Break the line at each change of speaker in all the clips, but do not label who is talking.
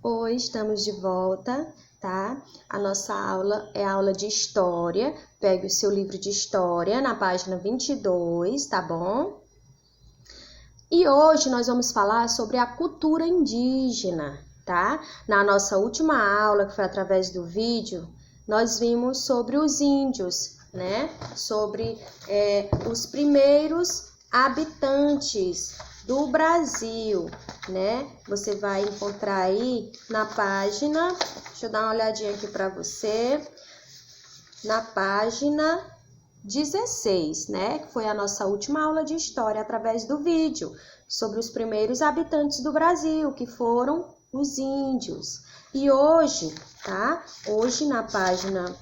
Oi, estamos de volta, tá? A nossa aula é a aula de História. Pegue o seu livro de História na página 22, tá bom? E hoje nós vamos falar sobre a cultura indígena, tá? Na nossa última aula, que foi através do vídeo, nós vimos sobre os índios, né? Sobre os primeiros habitantes do Brasil, né? Você vai encontrar aí na página, deixa eu dar uma olhadinha aqui para você, na página 16, né? Que foi a nossa última aula de história através do vídeo, sobre os primeiros habitantes do Brasil, que foram os índios. E hoje, tá? Hoje na página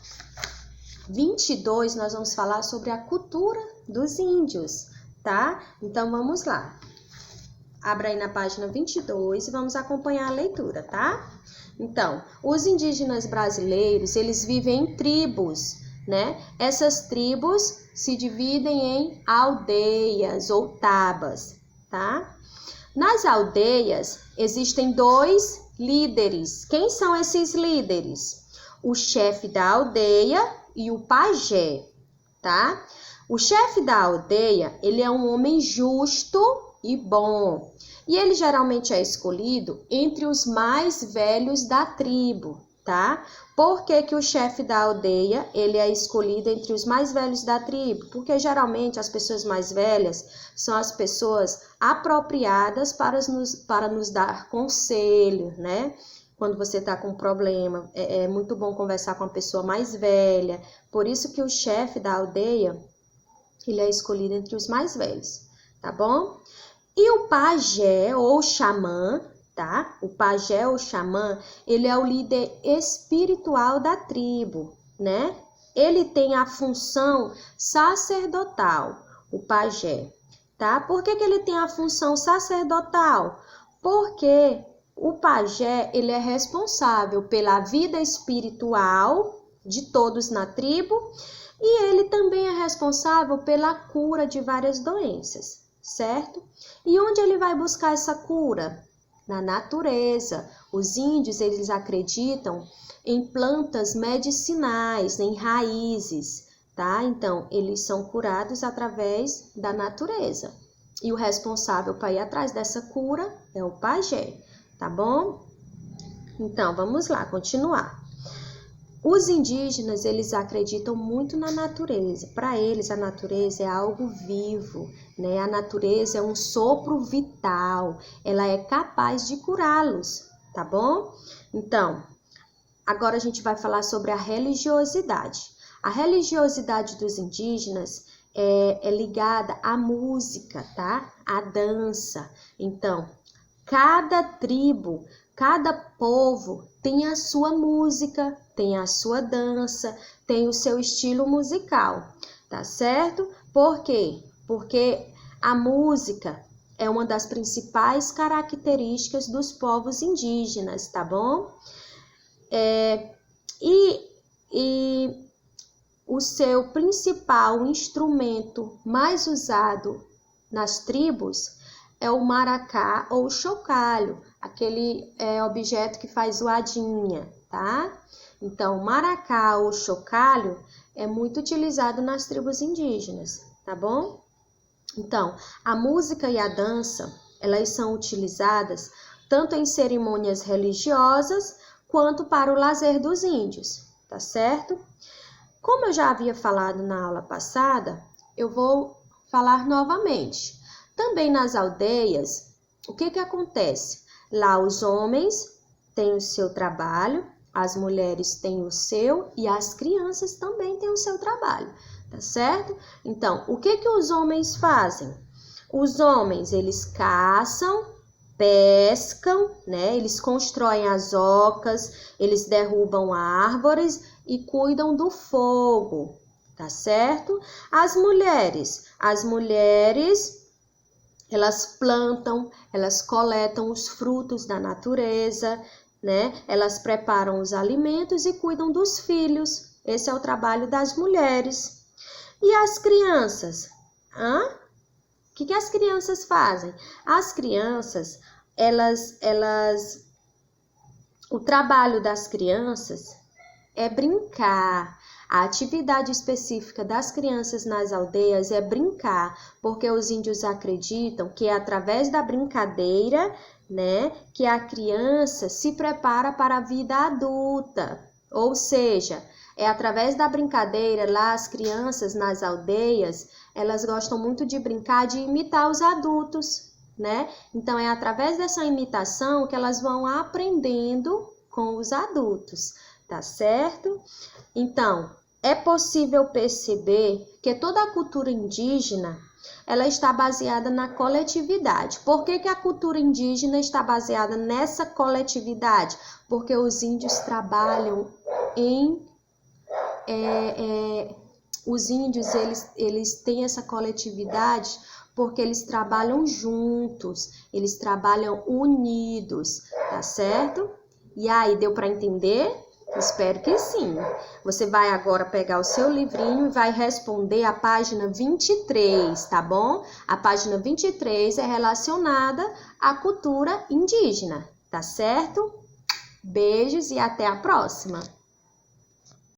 22, nós vamos falar sobre a cultura dos índios, tá? Então, vamos lá. Abra aí na página 22 e vamos acompanhar a leitura, tá? Então, os indígenas brasileiros, eles vivem em tribos, né? Essas tribos se dividem em aldeias ou tabas, tá? Nas aldeias, existem dois líderes. Quem são esses líderes? O chefe da aldeia e o pajé, tá? O chefe da aldeia, ele é um homem justo e bom. E ele geralmente é escolhido entre os mais velhos da tribo, tá? Por que o chefe da aldeia, ele é escolhido entre os mais velhos da tribo? Porque geralmente as pessoas mais velhas são as pessoas apropriadas para nos dar conselho, né? Quando você está com um problema, é muito bom conversar com a pessoa mais velha. Por isso que o chefe da aldeia, ele é escolhido entre os mais velhos, tá bom? E o pajé ou xamã, tá? O pajé ou xamã, ele é o líder espiritual da tribo, né? Ele tem a função sacerdotal, o pajé, tá? Por que ele tem a função sacerdotal? Porque o pajé, ele é responsável pela vida espiritual de todos na tribo e ele também é responsável pela cura de várias doenças, certo? E onde ele vai buscar essa cura? Na natureza. Os índios, eles acreditam em plantas medicinais, em raízes, tá? Então, eles são curados através da natureza. E o responsável para ir atrás dessa cura é o pajé, tá bom? Então, vamos lá, continuar. Os indígenas, eles acreditam muito na natureza. Para eles, a natureza é algo vivo, né? A natureza é um sopro vital. Ela é capaz de curá-los, tá bom? Então, agora a gente vai falar sobre a religiosidade. A religiosidade dos indígenas é ligada à música, tá? À dança. Então, cada tribo, cada povo tem a sua música, tem a sua dança, tem o seu estilo musical, tá certo? Por quê? Porque a música é uma das principais características dos povos indígenas, tá bom? E o seu principal instrumento mais usado nas tribos é o maracá ou chocalho, aquele objeto que faz zoadinha, tá? Então, o maracá ou chocalho é muito utilizado nas tribos indígenas, tá bom? Então, a música e a dança, elas são utilizadas tanto em cerimônias religiosas quanto para o lazer dos índios, tá certo? Como eu já havia falado na aula passada, eu vou falar novamente. Também nas aldeias, o que acontece? Lá os homens têm o seu trabalho, as mulheres têm o seu e as crianças também têm o seu trabalho, tá certo? Então, o que os homens fazem? Os homens, eles caçam, pescam, né? Eles constroem as ocas, eles derrubam árvores e cuidam do fogo, tá certo? As mulheres, elas plantam, elas coletam os frutos da natureza, né? Elas preparam os alimentos e cuidam dos filhos. Esse é o trabalho das mulheres. E as crianças? O que as crianças fazem? As crianças, elas O trabalho das crianças é brincar. A atividade específica das crianças nas aldeias é brincar, porque os índios acreditam que é através da brincadeira, né, que a criança se prepara para a vida adulta. Ou seja, é através da brincadeira, lá as crianças nas aldeias, elas gostam muito de brincar, de imitar os adultos, né? Então, é através dessa imitação que elas vão aprendendo com os adultos, tá certo? Então, é possível perceber que toda a cultura indígena, ela está baseada na coletividade. Por que que a cultura indígena está baseada nessa coletividade? Porque os índios trabalham os índios, eles têm essa coletividade porque eles trabalham juntos, eles trabalham unidos, tá certo? E aí, deu para entender? Espero que sim. Você vai agora pegar o seu livrinho e vai responder a página 23, tá bom? A página 23 é relacionada à cultura indígena, tá certo? Beijos e até a próxima!